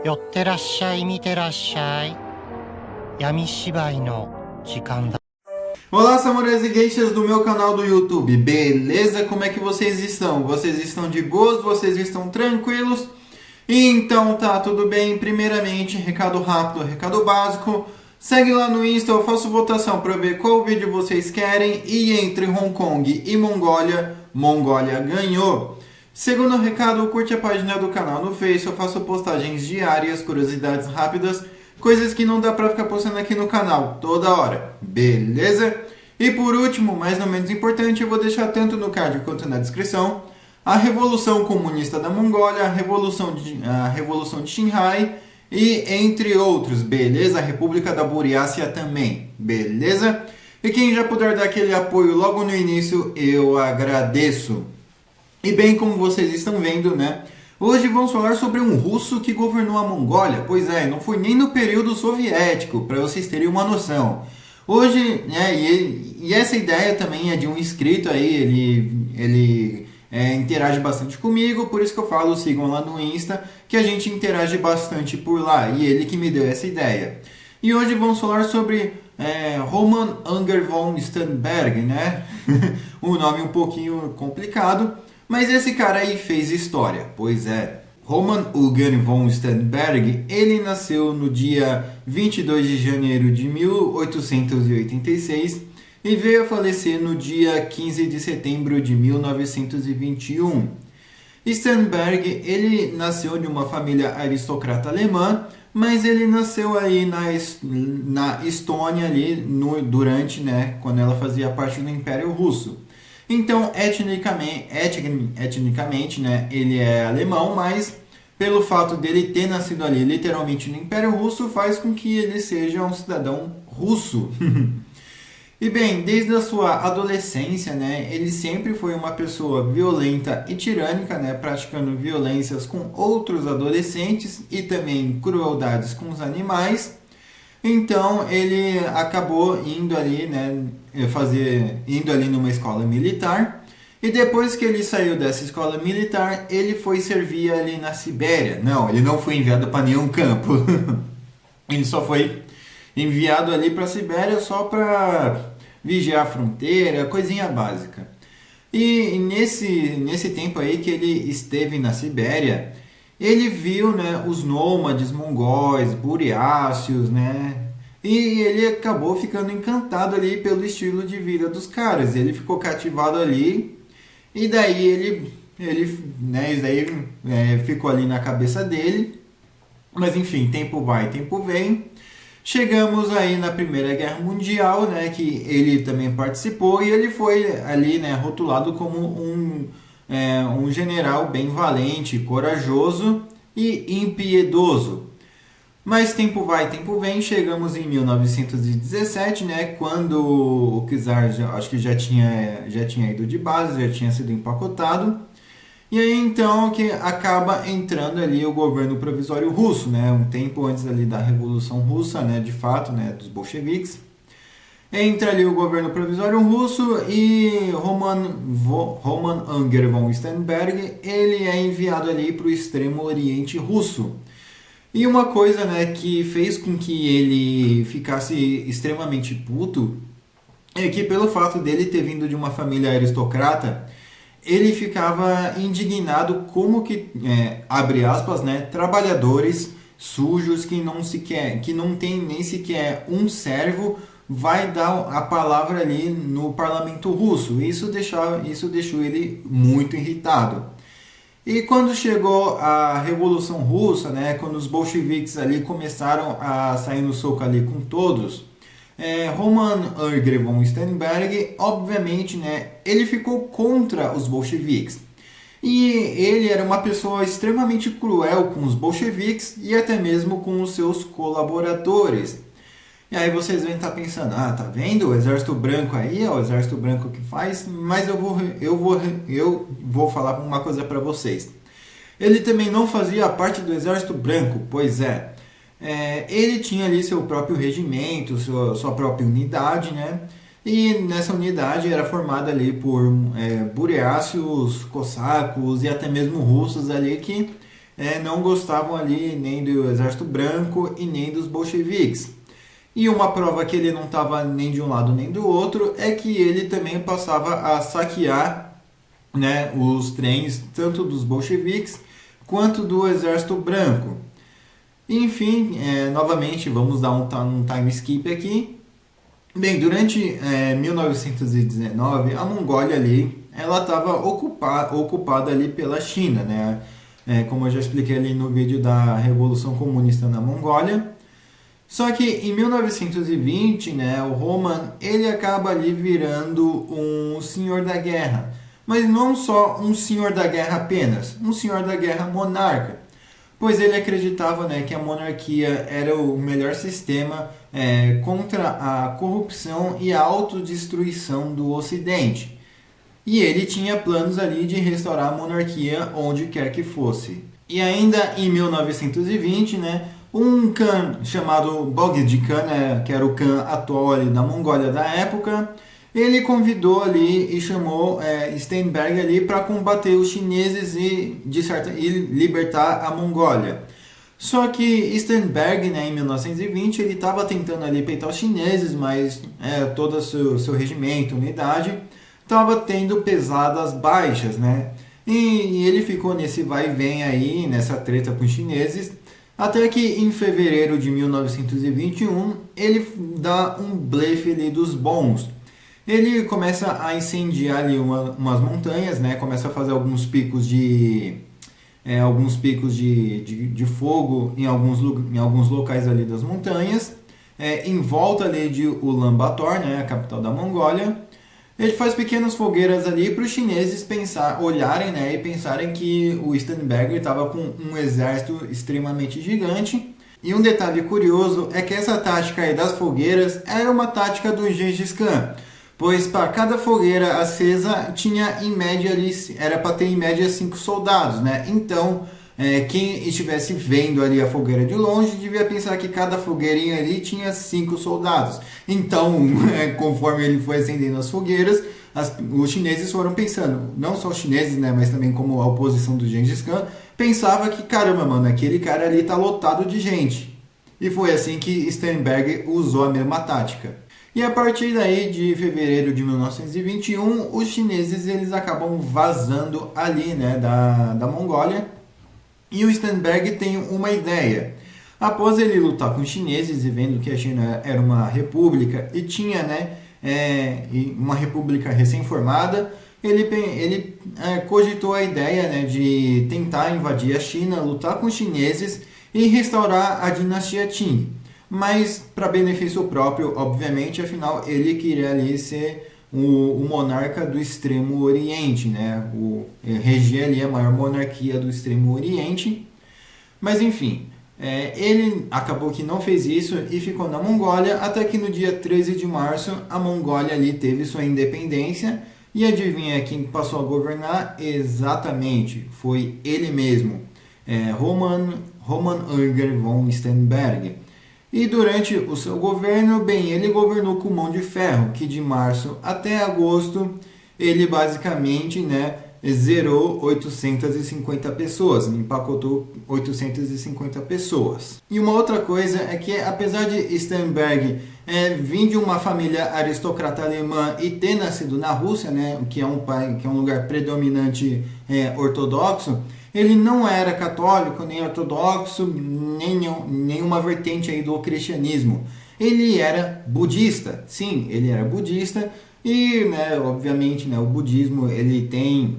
寄ってらっしゃい、見てらっしゃい。闇芝居の時間だ。 Olá, samurais e geishas do meu canal do YouTube, beleza? Como é que vocês estão? Vocês estão de boas? Vocês estão tranquilos? Então tá, tudo bem. Primeiramente, recado rápido, recado básico. Segue lá no Insta, eu faço votação para ver qual vídeo vocês querem. E entre Hong Kong e Mongólia, Mongólia ganhou. Segundo recado, curte a página do canal no Face, eu faço postagens diárias, curiosidades rápidas, coisas que não dá pra ficar postando aqui no canal toda hora, beleza? E por último, mas não menos importante, eu vou deixar tanto no card quanto na descrição a Revolução Comunista da Mongólia, a Revolução de Xinhai e entre outros, beleza? A República da Buriácia também, beleza? E quem já puder dar aquele apoio logo no início, eu agradeço. E bem, como vocês estão vendo, né? Hoje vamos falar sobre um russo que governou a Mongólia. Pois é, não foi nem no período soviético, para vocês terem uma noção. Hoje, né, e essa ideia também é de um inscrito aí, ele interage bastante comigo, por isso que eu falo, sigam lá no Insta, que a gente interage bastante por lá, e ele que me deu essa ideia. E hoje vamos falar sobre Roman Anger von Sternberg, né? Um nome um pouquinho complicado. Mas esse cara aí fez história, pois é. Roman Eugen von Sternberg, ele nasceu no dia 22 de janeiro de 1886 e veio a falecer no dia 15 de setembro de 1921. Sternberg, ele nasceu de uma família aristocrata alemã, mas ele nasceu aí na Estônia ali durante, né, quando ela fazia parte do Império Russo. Então, etnicamente, né, ele é alemão, mas pelo fato dele ter nascido ali literalmente no Império Russo, faz com que ele seja um cidadão russo. E bem, desde a sua adolescência, né, ele sempre foi uma pessoa violenta e tirânica, né, praticando violências com outros adolescentes e também crueldades com os animais. Então ele acabou indo ali, né, indo ali numa escola militar, e depois que ele saiu dessa escola militar, ele foi servir ali na Sibéria. Não, ele não foi enviado para nenhum campo. Ele só foi enviado ali para a Sibéria só para vigiar a fronteira, coisinha básica. E nesse tempo aí que ele esteve na Sibéria, ele viu, né, os nômades mongóis, buriáceos, né? E ele acabou ficando encantado ali pelo estilo de vida dos caras. Ele ficou cativado ali e daí isso daí ficou ali na cabeça dele. Mas enfim, tempo vai, tempo vem. Chegamos aí na Primeira Guerra Mundial, né, que ele também participou e ele foi ali, né, rotulado como um general bem valente, corajoso e impiedoso. Mas tempo vai, tempo vem, chegamos em 1917, né, quando o czar acho que já tinha ido de base, já tinha sido empacotado. E aí então que acaba entrando ali o governo provisório russo, né, um tempo antes ali da Revolução Russa, né, de fato, né, dos bolcheviques. Entra ali o governo provisório russo e Roman Anger von Sternberg, ele é enviado ali para o extremo oriente russo. E uma coisa, né, que fez com que ele ficasse extremamente puto é que pelo fato dele ter vindo de uma família aristocrata, ele ficava indignado como que, abre aspas, né, trabalhadores sujos que não tem nem sequer um servo vai dar a palavra ali no parlamento russo. Isso deixou ele muito irritado. E quando chegou a Revolução Russa, né, quando os bolcheviques ali começaram a sair no soco ali com todos, Roman Anger von Sternberg, obviamente, né, ele ficou contra os bolcheviques. E ele era uma pessoa extremamente cruel com os bolcheviques e até mesmo com os seus colaboradores. E aí vocês devem estar pensando, tá vendo o Exército Branco aí, é o Exército Branco que faz, mas eu vou falar uma coisa para vocês. Ele também não fazia parte do Exército Branco, pois ele tinha ali seu próprio regimento, sua própria unidade, né? E nessa unidade era formada ali por buriáceos, cossacos e até mesmo russos ali que não gostavam ali nem do Exército Branco e nem dos bolcheviques. E uma prova que ele não estava nem de um lado nem do outro é que ele também passava a saquear, né, os trens tanto dos bolcheviques quanto do Exército Branco. Enfim, novamente vamos dar um time skip aqui. Bem, durante 1919, a Mongólia ali, ela estava ocupada ali pela China, né? Como eu já expliquei ali no vídeo da Revolução Comunista na Mongólia. Só que em 1920, né, o Roman, ele acaba ali virando um senhor da guerra. Mas não só um senhor da guerra apenas, um senhor da guerra monarca. Pois ele acreditava, né, que a monarquia era o melhor sistema contra a corrupção e a autodestruição do Ocidente. E ele tinha planos ali de restaurar a monarquia onde quer que fosse. E ainda em 1920, né, um Khan chamado Bogd Khan, né, que era o Khan atual ali da Mongólia da época, ele convidou ali e chamou Steinberg ali para combater os chineses e libertar a Mongólia. Só que Steinberg, né, em 1920, ele estava tentando ali peitar os chineses, mas todo o seu regimento, unidade, estava tendo pesadas baixas, né? E ele ficou nesse vai e vem aí, nessa treta com os chineses, até que em fevereiro de 1921, ele dá um blefe ali dos bons. Ele começa a incendiar ali umas montanhas, né? Começa a fazer alguns picos de fogo em alguns locais ali das montanhas, em volta ali de Ulaanbaatar, né? A capital da Mongólia. Ele faz pequenas fogueiras ali para os chineses olharem, né? E pensarem que o Steinberg estava com um exército extremamente gigante. E um detalhe curioso é que essa tática aí das fogueiras era uma tática do Gengis Khan. Pois para cada fogueira acesa tinha em média ali, era para ter em média 5 soldados, né? Então, quem estivesse vendo ali a fogueira de longe devia pensar que cada fogueirinha ali tinha 5 soldados. Então, conforme ele foi acendendo as fogueiras, os chineses foram pensando, não só os chineses, né, mas também como a oposição do Gengis Khan, pensava que, caramba, mano, aquele cara ali tá lotado de gente. E foi assim que Steinberg usou a mesma tática. E a partir daí, de fevereiro de 1921, os chineses eles acabam vazando ali, né, da Mongólia. E o Steinberg tem uma ideia. Após ele lutar com os chineses e vendo que a China era uma república e tinha, né, uma república recém-formada, ele cogitou a ideia, né, de tentar invadir a China, lutar com os chineses e restaurar a dinastia Qing. Mas para benefício próprio, obviamente, afinal ele queria ali ser o monarca do Extremo Oriente, né? Reger ali a maior monarquia do Extremo Oriente. Mas enfim, ele acabou que não fez isso e ficou na Mongólia, até que no dia 13 de março a Mongólia ali teve sua independência. E adivinha quem passou a governar? Exatamente, foi ele mesmo, Roman Ögger von Steinberg. E durante o seu governo, bem, ele governou com mão de ferro, que de março até agosto ele basicamente, né, zerou 850 pessoas, empacotou 850 pessoas. E uma outra coisa é que, apesar de Steinberg vir de uma família aristocrata alemã e ter nascido na Rússia, né, que é um lugar predominante ortodoxo, ele não era católico, nem ortodoxo, nem nenhuma vertente aí do cristianismo. Ele era budista, sim, ele era budista e, né, obviamente, né, o budismo ele tem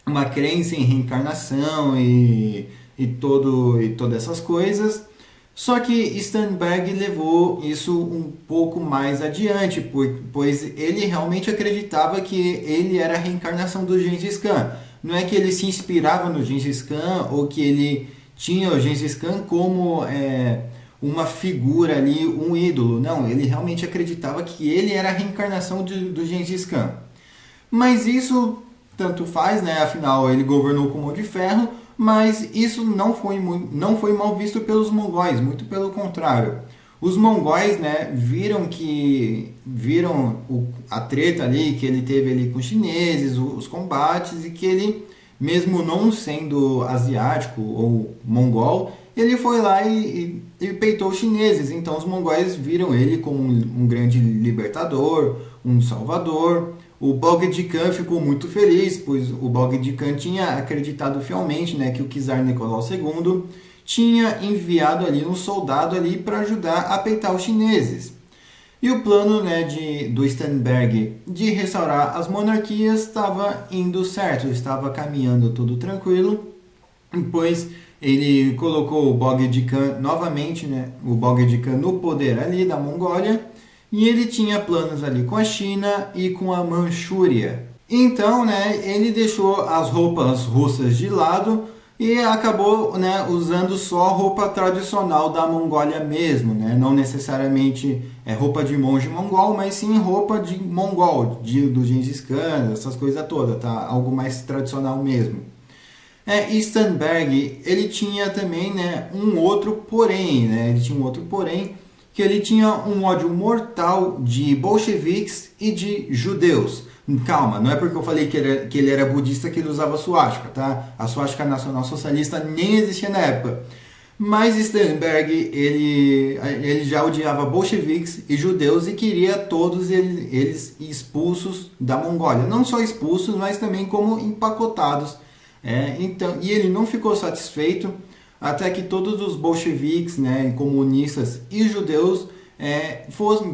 uma crença em reencarnação e todas essas coisas. Só que Steinberg levou isso um pouco mais adiante, pois ele realmente acreditava que ele era a reencarnação do Gengis Khan. Não é que ele se inspirava no Gengis Khan ou que ele tinha o Gengis Khan como uma figura ali, um ídolo. Não, ele realmente acreditava que ele era a reencarnação do Gengis Khan. Mas isso tanto faz, né? Afinal, ele governou com mão de ferro, mas isso não foi mal visto pelos mongóis, muito pelo contrário. Os mongóis, né, viram a treta ali que ele teve ali com os chineses, os combates, e que ele mesmo não sendo asiático ou mongol, ele foi lá e peitou os chineses. Então os mongóis viram ele como um grande libertador, um salvador. O Bolgid Khan ficou muito feliz, pois o Bolgid Khan tinha acreditado fielmente, né, que o czar Nicolau II tinha enviado ali um soldado ali para ajudar a peitar os chineses. E o plano, né, do Starnberg de restaurar as monarquias estava indo certo, estava caminhando tudo tranquilo, pois ele colocou o Bolgid Khan novamente, né, o Bolgid Khan no poder ali da Mongólia, e ele tinha planos ali com a China e com a Manchúria. Então, né, ele deixou as roupas russas de lado e acabou, né, usando só a roupa tradicional da Mongólia mesmo, né? Não necessariamente roupa de monge mongol, mas sim roupa de mongol, do Gengis Khan, essas coisas todas, tá? Algo mais tradicional mesmo. Starnberg, ele tinha também, né, um outro porém, que ele tinha um ódio mortal de bolcheviques e de judeus. Calma, não é porque eu falei que ele era budista que ele usava suástica, tá? A suástica nacional socialista nem existia na época. Mas Starnberg, ele já odiava bolcheviques e judeus e queria todos eles expulsos da Mongólia. Não só expulsos, mas também como empacotados. Então, e ele não ficou satisfeito até que todos os bolcheviques, né, comunistas e judeus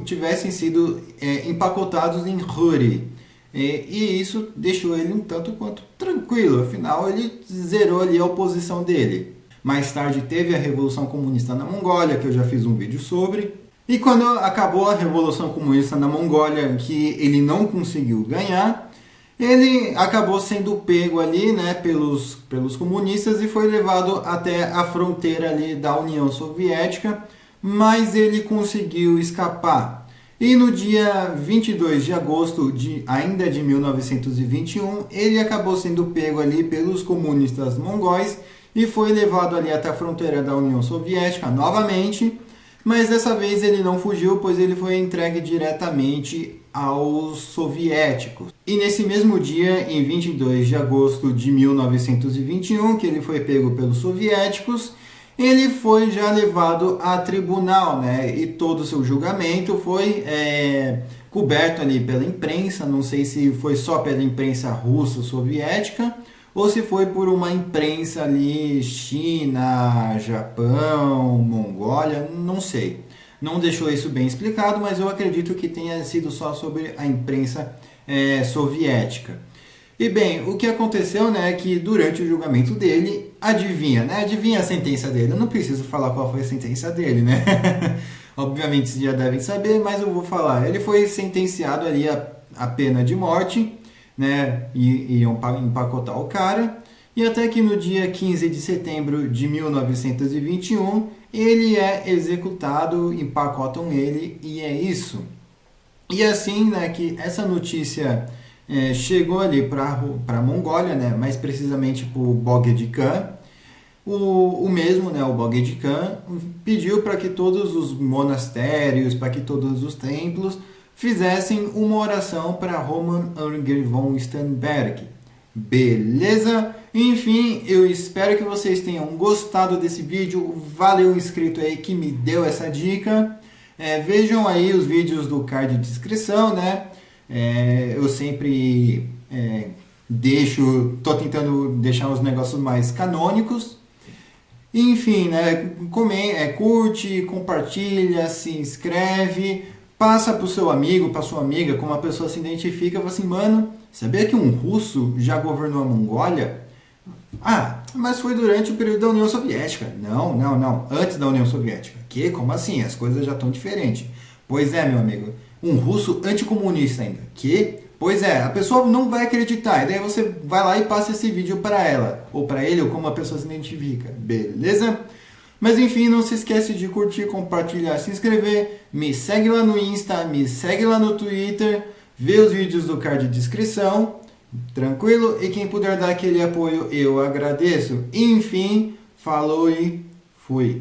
tivessem sido empacotados em Huri. E isso deixou ele um tanto quanto tranquilo, afinal ele zerou ali a oposição dele. Mais tarde teve a Revolução Comunista na Mongólia, que eu já fiz um vídeo sobre. E quando acabou a Revolução Comunista na Mongólia, que ele não conseguiu ganhar, ele acabou sendo pego ali, né, pelos comunistas e foi levado até a fronteira ali da União Soviética, mas ele conseguiu escapar. E no dia 22 de agosto ainda de 1921, ele acabou sendo pego ali pelos comunistas mongóis e foi levado ali até a fronteira da União Soviética novamente, mas dessa vez ele não fugiu, pois ele foi entregue diretamente aos soviéticos. E nesse mesmo dia, em 22 de agosto de 1921, que ele foi pego pelos soviéticos, ele foi já levado a tribunal, né? E todo o seu julgamento foi coberto ali pela imprensa, não sei se foi só pela imprensa russa soviética, ou se foi por uma imprensa ali China, Japão, Mongólia, não sei. Não deixou isso bem explicado, mas eu acredito que tenha sido só sobre a imprensa soviética. E bem, o que aconteceu, né, é que durante o julgamento dele, adivinha, né? Adivinha a sentença dele. Eu não preciso falar qual foi a sentença dele, né? Obviamente vocês já devem saber, mas eu vou falar. Ele foi sentenciado ali a pena de morte, né? Iam empacotar o cara. E até que no dia 15 de setembro de 1921, ele é executado, empacotam ele e é isso. E assim, né, que essa notícia chegou ali para a Mongólia, né, mais precisamente para o Bolgid Khan. O mesmo, né, o Bolgid Khan, pediu para que todos os monastérios, para que todos os templos fizessem uma oração para Roman Urger von Starnberg. Beleza? Enfim, eu espero que vocês tenham gostado desse vídeo. Valeu o inscrito aí que me deu essa dica. Vejam aí os vídeos do card de descrição, né? Eu sempre tô tentando deixar os negócios mais canônicos. Enfim, né? Curte, compartilha, se inscreve, passa para o seu amigo, para sua amiga, como a pessoa se identifica, fala assim, mano, sabia que um russo já governou a Mongólia? Ah, mas foi durante o período da União Soviética. Não, antes da União Soviética. Que? Como assim? As coisas já estão diferentes. Pois é, meu amigo, um russo anticomunista ainda. Que? Pois é, a pessoa não vai acreditar. E daí você vai lá e passa esse vídeo para ela, ou para ele, ou como a pessoa se identifica. Beleza? Mas enfim, não se esquece de curtir, compartilhar, se inscrever. Me segue lá no Insta, me segue lá no Twitter. Vê os vídeos do card de descrição. Tranquilo? E quem puder dar aquele apoio, eu agradeço. Enfim, falou e fui.